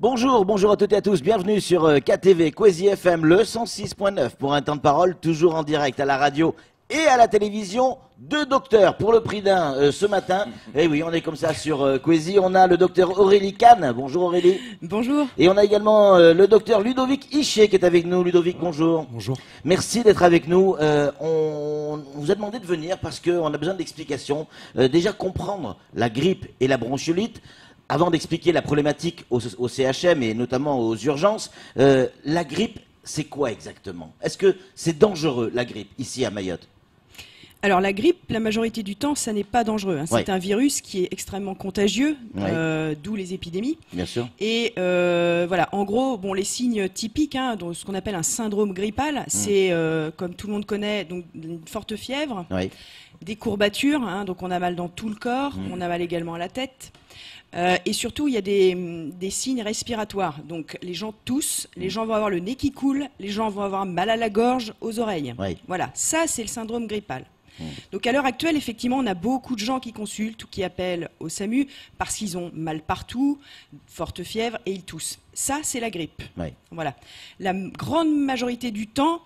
Bonjour à toutes et à tous, bienvenue sur KTV, Kwezi FM, le 106.9 pour un temps de parole, toujours en direct à la radio et à la télévision. Deux docteurs pour le prix d'un ce matin. Et oui, on est comme ça sur Kwezi. On a le docteur Aurélie Kahn. Bonjour Aurélie. Bonjour. Et on a également le docteur Ludovic Hichet qui est avec nous. Ludovic, bonjour. Bonjour. Merci d'être avec nous. On vous a demandé de venir parce qu'on a besoin d'explications. Déjà comprendre la grippe et la bronchiolite. Avant d'expliquer la problématique au CHM et notamment aux urgences, la grippe, c'est quoi exactement? Est-ce que c'est dangereux, la grippe, ici à Mayotte? Alors la grippe, la majorité du temps, ça n'est pas dangereux. Hein. C'est un virus qui est extrêmement contagieux, d'où les épidémies. Bien sûr. Et voilà, en gros, bon, les signes typiques, hein, ce qu'on appelle un syndrome grippal, c'est, comme tout le monde connaît, donc une forte fièvre, des courbatures, hein, donc on a mal dans tout le corps, on a mal également à la tête. Et surtout, il y a des signes respiratoires. Donc, les gens toussent, les gens vont avoir le nez qui coule, les gens vont avoir mal à la gorge, aux oreilles. Voilà, ça, c'est le syndrome grippal. Donc, à l'heure actuelle, effectivement, on a beaucoup de gens qui consultent ou qui appellent au SAMU parce qu'ils ont mal partout, forte fièvre et ils toussent. Ça, c'est la grippe. Voilà. La grande majorité du temps,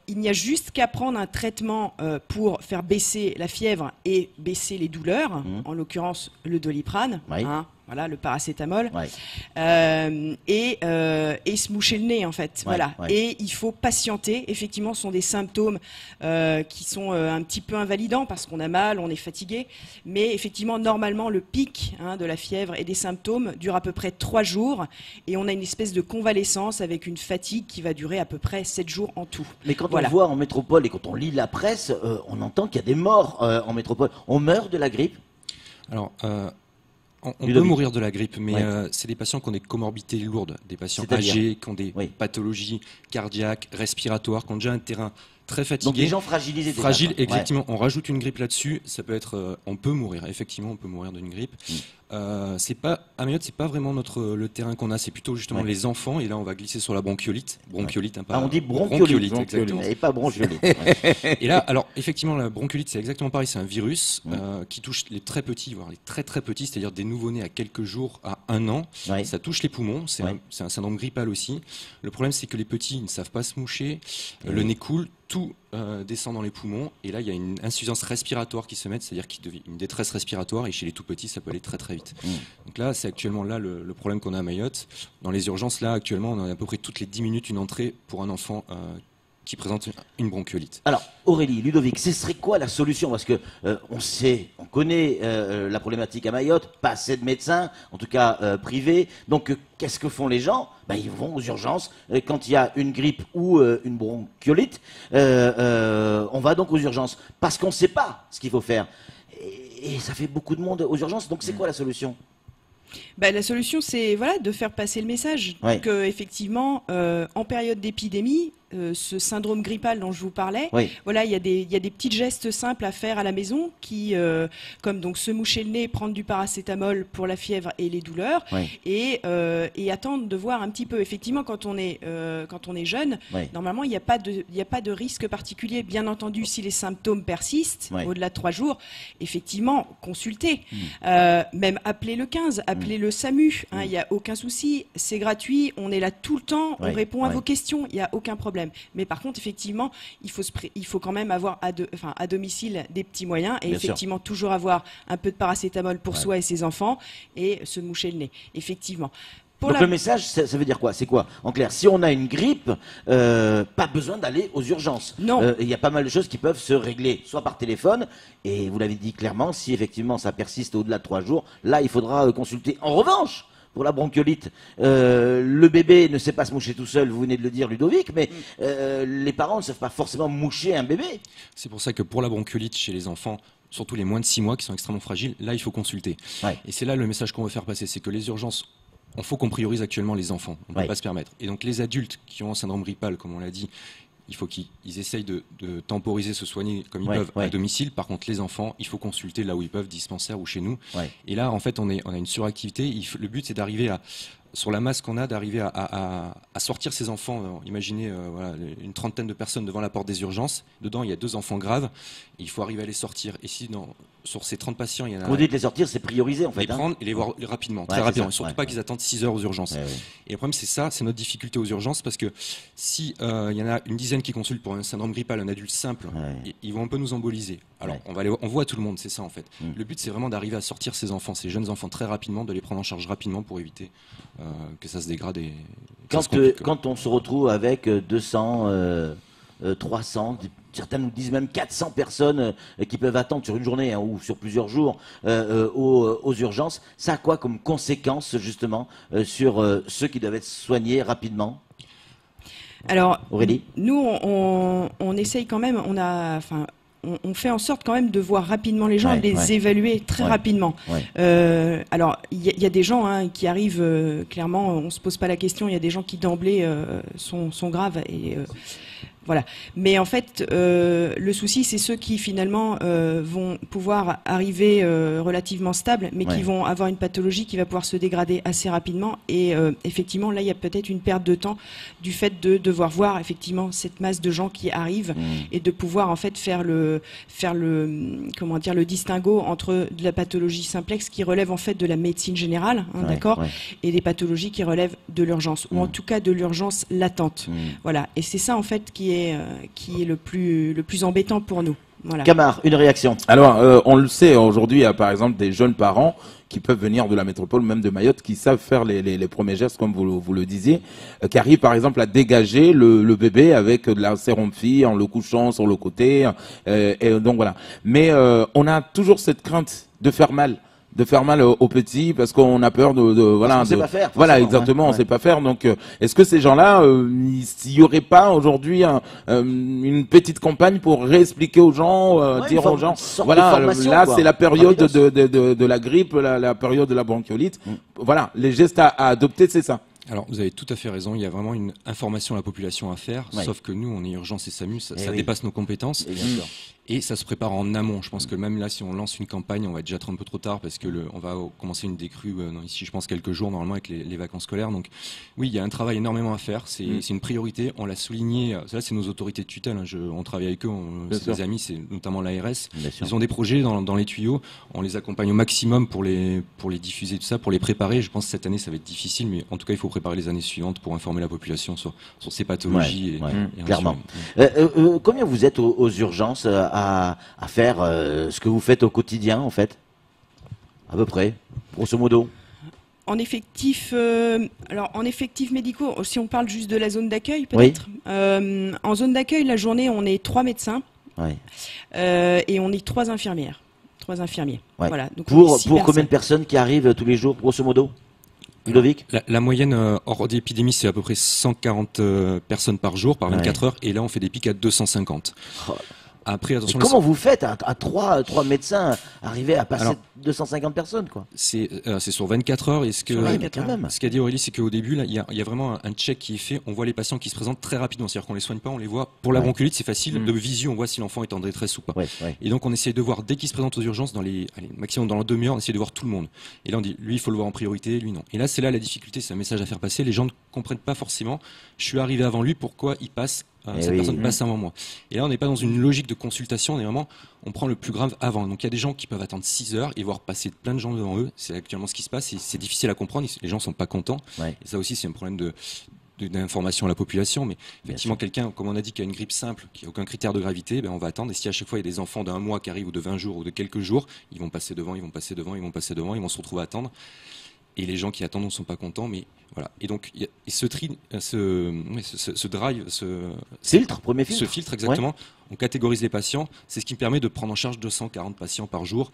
il n'y a juste qu'à prendre un traitement pour faire baisser la fièvre et baisser les douleurs, en l'occurrence le Doliprane, voilà, le paracétamol, et se moucher le nez en fait. Voilà. Et il faut patienter. Effectivement, ce sont des symptômes qui sont un petit peu invalidants parce qu'on a mal, on est fatigué. Mais effectivement, normalement, le pic de la fièvre et des symptômes dure à peu près 3 jours. Et on a une espèce de convalescence avec une fatigue qui va durer à peu près 7 jours en tout. Mais quand on voit en métropole et quand on lit la presse, on entend qu'il y a des morts en métropole. On meurt de la grippe? Alors, on peut mourir de la grippe, mais c'est des patients qui ont des comorbidités lourdes, des patients âgés, qui ont des pathologies cardiaques, respiratoires, qui ont déjà un terrain très fatigué. Donc des gens fragilisés. Fragiles, exactement. On rajoute une grippe là-dessus, ça peut être, on peut mourir. Effectivement, on peut mourir d'une grippe. C'est pas à Mayotte, c'est pas vraiment le terrain qu'on a, c'est plutôt justement les enfants. Et là, on va glisser sur la bronchiolite. Bronchiolite, hein, pas on dit bronchiolite, exactement. Et pas bronchiolite. Et là, alors effectivement, la bronchiolite, c'est exactement pareil. C'est un virus qui touche les très petits, voire les très très petits, c'est-à-dire des nouveau-nés à quelques jours à 1 an. Ça touche les poumons. C'est un syndrome grippal aussi. Le problème, c'est que les petits ne savent pas se moucher, le nez coule. Tout descend dans les poumons et là il y a une insuffisance respiratoire qui se met, c'est-à-dire qu'il devient une détresse respiratoire et chez les tout petits ça peut aller très très vite. Donc là c'est actuellement là le problème qu'on a à Mayotte. Dans les urgences là actuellement on a à peu près toutes les 10 minutes une entrée pour un enfant qui présente une bronchiolite. Alors Aurélie, Ludovic, ce serait quoi la solution? Parce que on connaît la problématique à Mayotte, pas assez de médecins, en tout cas privés. Donc qu'est-ce que font les gens? Ils vont aux urgences quand il y a une grippe ou une bronchiolite. On va donc aux urgences parce qu'on ne sait pas ce qu'il faut faire. Et ça fait beaucoup de monde aux urgences. Donc c'est quoi la solution? La solution, c'est de faire passer le message que effectivement, en période d'épidémie, ce syndrome grippal dont je vous parlais, voilà, il y a des petits gestes simples à faire à la maison qui, comme donc se moucher le nez, prendre du paracétamol pour la fièvre et les douleurs, et attendre de voir un petit peu. Effectivement, quand on est jeune, normalement, il n'y a pas de risque particulier. Bien entendu, si les symptômes persistent au-delà de 3 jours, effectivement, consultez, même appelez le 15, appelez le SAMU. Il n'y a aucun souci, c'est gratuit, on est là tout le temps, on répond à vos questions, il n'y a aucun problème. Mais par contre, effectivement, il faut quand même avoir à domicile des petits moyens et effectivement toujours avoir un peu de paracétamol pour soi et ses enfants et se moucher le nez. Effectivement. Donc le message, ça veut dire quoi? C'est quoi? En clair, si on a une grippe, pas besoin d'aller aux urgences. Non. Il y a pas mal de choses qui peuvent se régler, soit par téléphone, et vous l'avez dit clairement, si effectivement ça persiste au-delà de 3 jours, là il faudra consulter. En revanche, pour la bronchiolite, le bébé ne sait pas se moucher tout seul, vous venez de le dire Ludovic, mais les parents ne savent pas forcément moucher un bébé. C'est pour ça que pour la bronchiolite chez les enfants, surtout les moins de 6 mois qui sont extrêmement fragiles, là il faut consulter. Et c'est là le message qu'on veut faire passer, c'est que les urgences, il faut qu'on priorise actuellement les enfants, on ne peut pas se permettre. Et donc les adultes qui ont un syndrome grippal, comme on l'a dit, il faut qu'ils essayent de temporiser, se soigner comme ils peuvent à domicile. Par contre, les enfants, il faut consulter là où ils peuvent, dispensaire ou chez nous. Et là, en fait, on a une suractivité. Le but, c'est d'arriver sur la masse qu'on a d'arriver à sortir ces enfants. Imaginez voilà, une trentaine de personnes devant la porte des urgences. Dedans, il y a 2 enfants graves. Et il faut arriver à les sortir. Et si sur ces 30 patients, il y en a... Vous dites les sortir, c'est prioriser en fait. Les prendre et les voir rapidement, très rapidement. Surtout pas qu'ils attendent 6 heures aux urgences. Et le problème, c'est ça, c'est notre difficulté aux urgences, parce que si il y en a une dizaine qui consultent pour un syndrome grippal, un adulte simple, ils vont un peu nous emboliser. Alors, on voit tout le monde, c'est ça en fait. Le but, c'est vraiment d'arriver à sortir ces enfants, ces jeunes enfants très rapidement, de les prendre en charge rapidement pour éviter que ça se dégrade. Et quand on se retrouve avec 200, 300, certains nous disent même 400 personnes qui peuvent attendre sur une journée ou sur plusieurs jours aux urgences, ça a quoi comme conséquence justement sur ceux qui doivent être soignés rapidement? Alors, Aurélie, nous, on essaye quand même, on fait en sorte quand même de voir rapidement les gens, de les évaluer très rapidement. Alors, il y a des gens qui arrivent, clairement, on se pose pas la question, il y a des gens qui d'emblée sont graves et... Voilà. Mais en fait, le souci, c'est ceux qui finalement vont pouvoir arriver relativement stables, mais qui vont avoir une pathologie qui va pouvoir se dégrader assez rapidement. Et effectivement, là, il y a peut-être une perte de temps du fait de devoir voir effectivement cette masse de gens qui arrivent et de pouvoir en fait faire le distinguo entre de la pathologie simplexe qui relève en fait de la médecine générale, d'accord, et des pathologies qui relèvent de l'urgence ou en tout cas de l'urgence latente. Voilà. Et c'est ça en fait qui est le plus embêtant pour nous. Voilà. Camar, une réaction. Alors, on le sait, aujourd'hui, il y a par exemple des jeunes parents qui peuvent venir de la métropole, même de Mayotte, qui savent faire les premiers gestes, comme vous le disiez, qui arrivent par exemple à dégager le bébé avec de la sérum-fille en le couchant sur le côté. Et donc voilà. Mais on a toujours cette crainte de faire mal aux petits parce qu'on a peur voilà, on sait pas faire, voilà, exactement, on sait pas faire. Donc est-ce que ces gens-là, s'il y aurait pas aujourd'hui une petite campagne pour réexpliquer aux gens, dire aux gens, voilà, là c'est la période de la grippe, la période de la bronchiolite. Voilà, les gestes à adopter, c'est ça. Alors, vous avez tout à fait raison. Il y a vraiment une information à la population à faire. Sauf que nous, on est urgence et SAMU, ça dépasse nos compétences. Et ça se prépare en amont. Je pense que même là, si on lance une campagne, on va déjà être un peu trop tard parce que on va commencer une décrue ici, je pense, quelques jours normalement avec les vacances scolaires. Donc, oui, il y a un travail énormément à faire. C'est une priorité. On l'a souligné. Là, c'est nos autorités de tutelle. On travaille avec eux. C'est des amis. C'est notamment l'ARS. Ils ont des projets dans les tuyaux. On les accompagne au maximum pour les diffuser, tout ça, pour les préparer. Je pense que cette année, ça va être difficile, mais en tout cas, il faut préparer les années suivantes pour informer la population sur ces pathologies. Et clairement. Combien vous êtes aux urgences à faire ce que vous faites au quotidien, en fait, à peu près, grosso modo? En effectif, en effectifs médicaux, si on parle juste de la zone d'accueil, peut-être. En zone d'accueil, la journée, on est 3 médecins et on est 3 infirmières. 3 infirmiers. Voilà. Donc pour combien de personnes qui arrivent tous les jours, grosso modo? Ludovic? La moyenne hors d'épidémie, c'est à peu près 140 personnes par jour, par 24 heures, et là on fait des pics à 250. Après, attention. Comment vous faites à 3 médecins arriver à passer 250 personnes, quoi? C'est sur 24 heures. Et ce qu'a dit Aurélie, c'est qu'au début, là, il y a vraiment un check qui est fait. On voit les patients qui se présentent très rapidement. C'est-à-dire qu'on les soigne pas, on les voit. Pour la bronchiolite, c'est facile. De visu, on voit si l'enfant est en détresse ou pas. Et donc, on essaye de voir dès qu'il se présente aux urgences, maximum dans la demi-heure, on essaye de voir tout le monde. Et là, on dit, lui, il faut le voir en priorité, lui, non. Et là, c'est là la difficulté. C'est un message à faire passer. Les gens ne comprennent pas forcément. Je suis arrivé avant lui, pourquoi il passe? Cette personne passe avant moi. Et là, on n'est pas dans une logique de consultation, on prend le plus grave avant. Donc il y a des gens qui peuvent attendre 6 heures et voir passer plein de gens devant eux. C'est actuellement ce qui se passe et c'est difficile à comprendre. Les gens sont pas contents. Et ça aussi, c'est un problème d'information à la population. Mais effectivement, quelqu'un, comme on a dit, qui a une grippe simple, qui n'a aucun critère de gravité, on va attendre. Et si à chaque fois il y a des enfants d'1 mois qui arrivent ou de 20 jours ou de quelques jours, ils vont passer devant, ils vont se retrouver à attendre. Et les gens qui attendent ne sont pas contents, mais voilà. Et donc, il y a ce drive, ce filtre exactement. On catégorise les patients. C'est ce qui me permet de prendre en charge 240 patients par jour,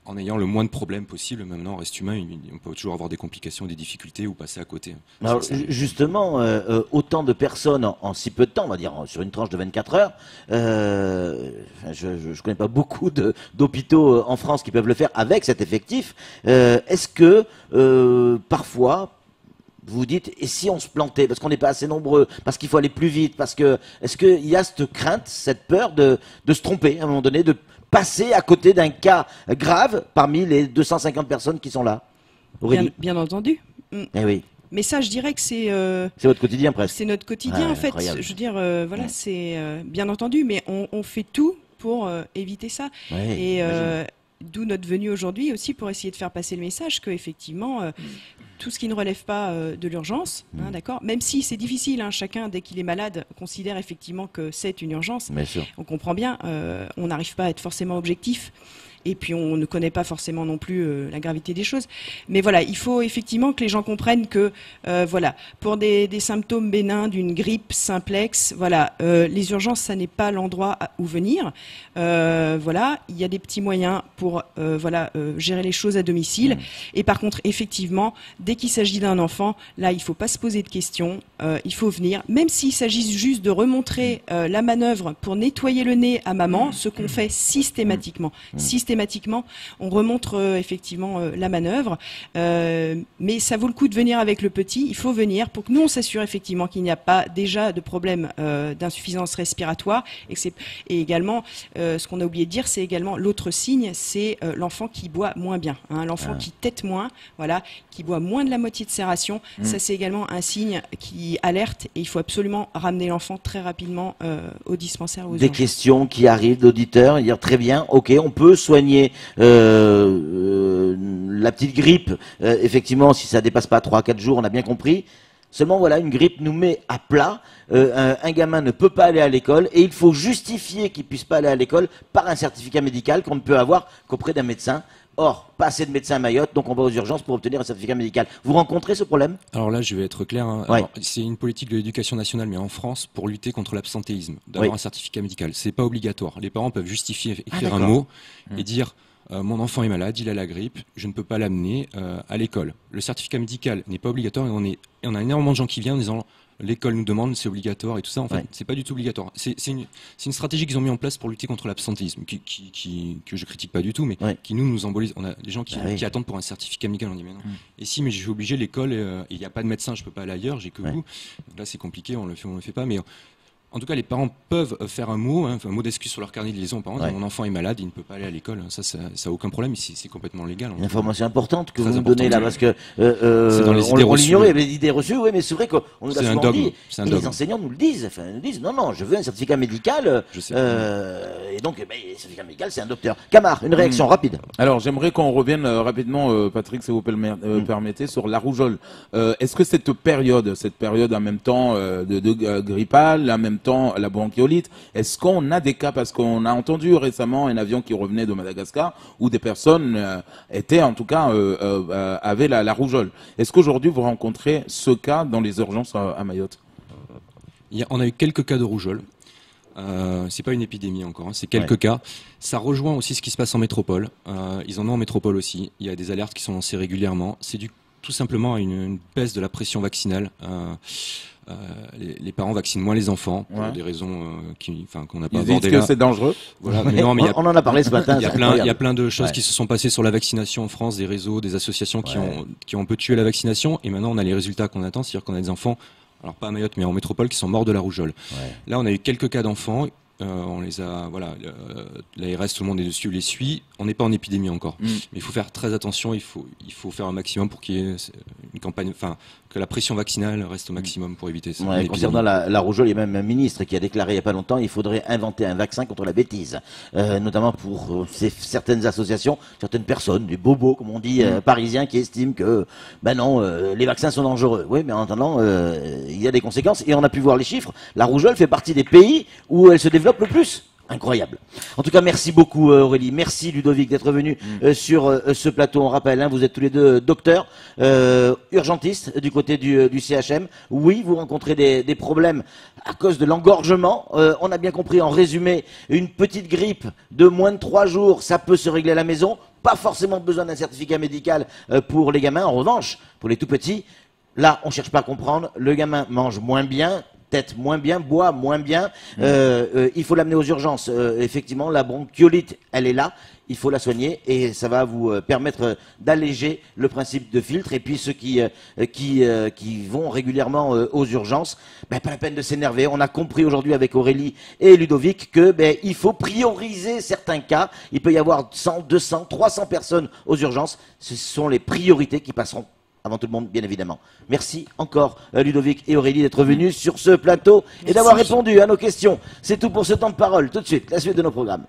en ayant le moins de problèmes possible. Maintenant, on reste humain, on peut toujours avoir des complications, des difficultés ou passer à côté. Alors, justement, autant de personnes en si peu de temps, on va dire sur une tranche de 24 heures, je connais pas beaucoup d'hôpitaux en France qui peuvent le faire avec cet effectif. Est-ce que parfois vous dites, et si on se plantait, parce qu'on n'est pas assez nombreux, parce qu'il faut aller plus vite, est-ce qu'il y a cette crainte, cette peur de se tromper à un moment donné, de passer à côté d'un cas grave parmi les 250 personnes qui sont là? Aurélie? Bien entendu. Eh oui. Mais ça, je dirais que c'est votre quotidien presque. C'est notre quotidien en fait. Incroyable. Je veux dire, voilà, c'est bien entendu, mais on fait tout pour éviter ça. Et d'où notre venue aujourd'hui aussi pour essayer de faire passer le message que effectivement tout ce qui ne relève pas de l'urgence, d'accord. Même si c'est difficile, chacun dès qu'il est malade considère effectivement que c'est une urgence. Bien sûr. On comprend bien, on n'arrive pas à être forcément objectif. Et puis on ne connaît pas forcément non plus la gravité des choses. Mais voilà, il faut effectivement que les gens comprennent que voilà, pour des symptômes bénins d'une grippe simplex, voilà, les urgences, ça n'est pas l'endroit où venir. Voilà, il y a des petits moyens pour voilà gérer les choses à domicile. Et par contre, effectivement, dès qu'il s'agit d'un enfant, là, il faut pas se poser de questions. Il faut venir, même s'il s'agit juste de remontrer la manœuvre pour nettoyer le nez à maman, ce qu'on fait systématiquement. Systématiquement, on remontre effectivement la manœuvre, mais ça vaut le coup de venir avec le petit. Il faut venir pour que nous on s'assure effectivement qu'il n'y a pas déjà de problème d'insuffisance respiratoire, et également ce qu'on a oublié de dire, c'est également l'autre signe, c'est l'enfant qui boit moins bien, l'enfant qui tète moins, voilà, qui boit moins de la moitié de ses rations. Ça c'est également un signe qui alerte, et il faut absolument ramener l'enfant très rapidement au dispensaire. Des questions qui arrivent d'auditeurs, dire très bien, ok, on peut soigner la petite grippe, effectivement, si ça dépasse pas 3 à 4 jours, on a bien compris. Seulement, voilà, une grippe nous met à plat. Un gamin ne peut pas aller à l'école et il faut justifier qu'il puisse pas aller à l'école par un certificat médical qu'on ne peut avoir qu'auprès d'un médecin. Or, pas assez de médecins à Mayotte, donc on va aux urgences pour obtenir un certificat médical. Vous rencontrez ce problème? Alors là, je vais être clair. C'est une politique de l'éducation nationale, mais en France, pour lutter contre l'absentéisme, d'avoir un certificat médical. C'est pas obligatoire. Les parents peuvent justifier, écrire un mot et dire mon enfant est malade, il a la grippe, je ne peux pas l'amener à l'école. Le certificat médical n'est pas obligatoire et on a énormément de gens qui viennent en disant l'école nous demande, c'est obligatoire et tout ça. En fait, c'est pas du tout obligatoire. C'est une stratégie qu'ils ont mis en place pour lutter contre l'absentéisme, que je critique pas du tout, mais qui nous embolise. On a des gens qui attendent pour un certificat médical. On dit mais non. Et si, mais je suis obligé, l'école, il n'y a pas de médecin, je peux pas aller ailleurs, j'ai que vous. Donc là, c'est compliqué, on le fait pas, mais. En tout cas, les parents peuvent faire un mot d'excuse sur leur carnet de liaison aux parents. Mon enfant est malade, il ne peut pas aller à l'école. Ça a aucun problème. C'est complètement légal. Une information importante que vous nous donnez là, parce que c'est dans les idées reçues. Il y a des idées reçues, oui, mais c'est vrai qu'on nous a souvent dit. Et les enseignants nous le disent. Enfin, ils nous disent non, je veux un certificat médical. Et donc, le certificat médical, c'est un docteur. Camar, une réaction rapide. Alors, j'aimerais qu'on revienne rapidement, Patrick, si vous permettez, sur la rougeole. Est-ce que cette période en même temps de grippale, en même temps la bronchiolite, est-ce qu'on a des cas, parce qu'on a entendu récemment un avion qui revenait de Madagascar où des personnes étaient en tout cas avaient la rougeole. Est-ce qu'aujourd'hui vous rencontrez ce cas dans les urgences à Mayotte? On a eu quelques cas de rougeole. C'est pas une épidémie encore, c'est quelques cas. Ça rejoint aussi ce qui se passe en métropole. Ils en ont en métropole aussi. Il y a des alertes qui sont lancées régulièrement. C'est dû tout simplement à une baisse de la pression vaccinale. Les parents vaccinent moins les enfants pour des raisons qu'on n'a pas abordées là. Est-ce que c'est dangereux? Voilà, mais non, mais on en a parlé ce matin. Il y a plein de choses qui se sont passées sur la vaccination en France, des réseaux, des associations qui ont un peu tué la vaccination, et maintenant on a les résultats qu'on attend, c'est-à-dire qu'on a des enfants, alors pas à Mayotte mais en métropole, qui sont morts de la rougeole. Là on a eu quelques cas d'enfants. On les a, l'ARS, tout le monde est dessus, les suit. On n'est pas en épidémie encore, mais il faut faire très attention. Il faut faire un maximum pour qu'il y ait une campagne, que la pression vaccinale reste au maximum pour éviter ça. Concernant la rougeole, il y a même un ministre qui a déclaré il n'y a pas longtemps il faudrait inventer un vaccin contre la bêtise, notamment pour certaines associations, certaines personnes, des bobos comme on dit parisiens, qui estiment que les vaccins sont dangereux. Oui, mais en attendant, il y a des conséquences et on a pu voir les chiffres. La rougeole fait partie des pays où elle se développe le plus. Incroyable. En tout cas, merci beaucoup Aurélie, merci Ludovic d'être venu sur ce plateau. On rappelle, vous êtes tous les deux docteurs, urgentistes du côté du CHM. Oui, vous rencontrez des problèmes à cause de l'engorgement. On a bien compris, en résumé, une petite grippe de moins de 3 jours, ça peut se régler à la maison. Pas forcément besoin d'un certificat médical pour les gamins. En revanche, pour les tout petits, là, on cherche pas à comprendre. Le gamin mange moins bien, tête moins bien, boit moins bien, il faut l'amener aux urgences. Effectivement, la bronchiolite, elle est là, il faut la soigner et ça va vous permettre d'alléger le principe de filtre. Et puis ceux qui vont régulièrement aux urgences, pas la peine de s'énerver. On a compris aujourd'hui avec Aurélie et Ludovic que il faut prioriser certains cas. Il peut y avoir 100, 200, 300 personnes aux urgences. Ce sont les priorités qui passeront avant tout le monde, bien évidemment. Merci encore, Ludovic et Aurélie, d'être venus sur ce plateau et d'avoir répondu à nos questions. C'est tout pour ce temps de parole. Tout de suite, la suite de nos programmes.